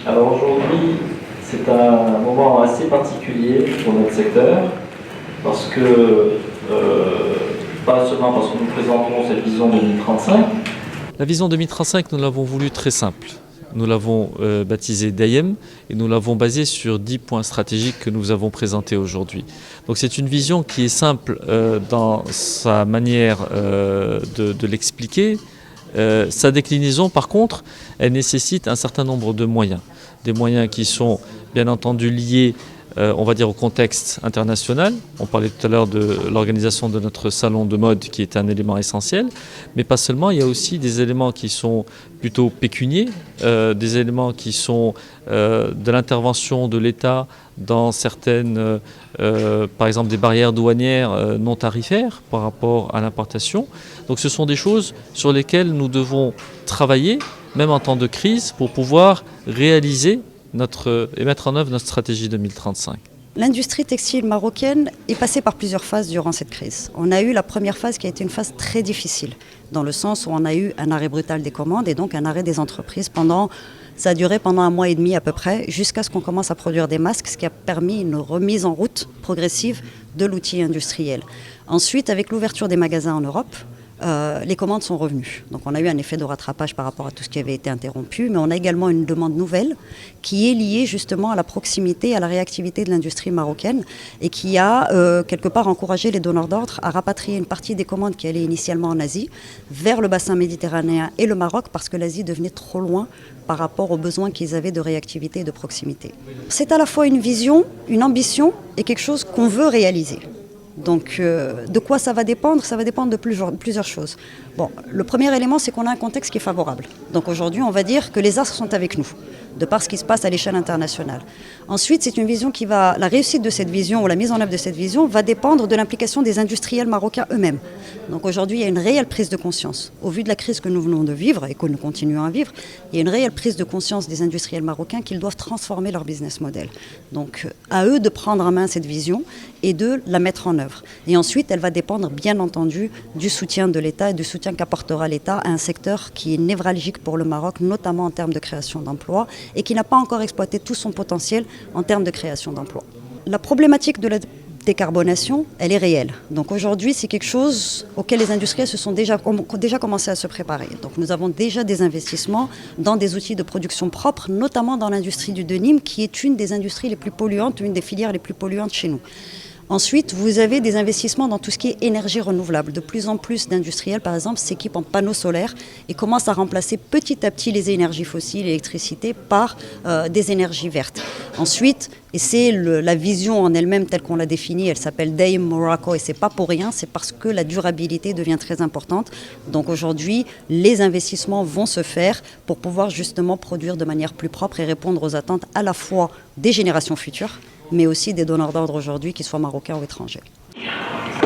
Alors aujourd'hui, c'est un moment assez particulier pour notre secteur, parce que, pas seulement parce que nous présentons cette vision 2035. La vision 2035, nous l'avons voulu très simple. Nous l'avons baptisée DAYEM et nous l'avons basée sur 10 points stratégiques que nous avons présentés aujourd'hui. Donc c'est une vision qui est simple dans sa manière de l'expliquer. Sa déclinaison, par contre, elle nécessite un certain nombre de moyens. Des moyens qui sont bien entendu liés on va dire au contexte international. On parlait tout à l'heure de l'organisation de notre salon de mode qui est un élément essentiel, mais pas seulement, il y a aussi des éléments qui sont plutôt pécuniers, des éléments qui sont de l'intervention de l'État dans certaines, par exemple des barrières douanières non tarifaires par rapport à l'importation. Donc ce sont des choses sur lesquelles nous devons travailler, même en temps de crise, pour pouvoir réaliser et mettre en œuvre notre stratégie 2035. L'industrie textile marocaine est passée par plusieurs phases durant cette crise. On a eu la première phase qui a été une phase très difficile, dans le sens où on a eu un arrêt brutal des commandes et donc un arrêt des entreprises ça a duré pendant 1 mois et demi à peu près, jusqu'à ce qu'on commence à produire des masques, ce qui a permis une remise en route progressive de l'outil industriel. Ensuite, avec l'ouverture des magasins en Europe, les commandes sont revenues. Donc on a eu un effet de rattrapage par rapport à tout ce qui avait été interrompu, mais on a également une demande nouvelle qui est liée justement à la proximité, à la réactivité de l'industrie marocaine et qui a quelque part encouragé les donneurs d'ordre à rapatrier une partie des commandes qui allaient initialement en Asie vers le bassin méditerranéen et le Maroc parce que l'Asie devenait trop loin par rapport aux besoins qu'ils avaient de réactivité et de proximité. C'est à la fois une vision, une ambition et quelque chose qu'on veut réaliser. Donc, de quoi ça va dépendre? Ça va dépendre de plusieurs choses. Bon, le premier élément, c'est qu'on a un contexte qui est favorable. Donc aujourd'hui, on va dire que les astres sont avec nous, de par ce qui se passe à l'échelle internationale. Ensuite, c'est une vision la réussite de cette vision ou la mise en œuvre de cette vision va dépendre de l'implication des industriels marocains eux-mêmes. Donc aujourd'hui, il y a une réelle prise de conscience. Au vu de la crise que nous venons de vivre et que nous continuons à vivre, il y a une réelle prise de conscience des industriels marocains qu'ils doivent transformer leur business model. Donc à eux de prendre en main cette vision et de la mettre en œuvre. Et ensuite, elle va dépendre bien entendu du soutien de l'État et du soutien qu'apportera l'État à un secteur qui est névralgique pour le Maroc, notamment en termes de création d'emplois et qui n'a pas encore exploité tout son potentiel en termes de création d'emplois. La problématique de la décarbonation, elle est réelle. Donc aujourd'hui, c'est quelque chose auquel les industriels ont déjà commencé à se préparer. Donc nous avons déjà des investissements dans des outils de production propres, notamment dans l'industrie du denim, qui est une des industries les plus polluantes, une des filières les plus polluantes chez nous. Ensuite, vous avez des investissements dans tout ce qui est énergie renouvelable. De plus en plus d'industriels, par exemple, s'équipent en panneaux solaires et commencent à remplacer petit à petit les énergies fossiles, l'électricité, par des énergies vertes. Ensuite, et c'est la vision en elle-même telle qu'on l'a définie, elle s'appelle DAYEM Morocco et c'est pas pour rien, c'est parce que la durabilité devient très importante. Donc aujourd'hui, les investissements vont se faire pour pouvoir justement produire de manière plus propre et répondre aux attentes à la fois des générations futures, mais aussi des donneurs d'ordre aujourd'hui, qu'ils soient marocains ou étrangers.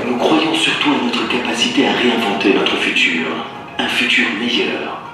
Nous croyons surtout à notre capacité à réinventer notre futur, un futur meilleur.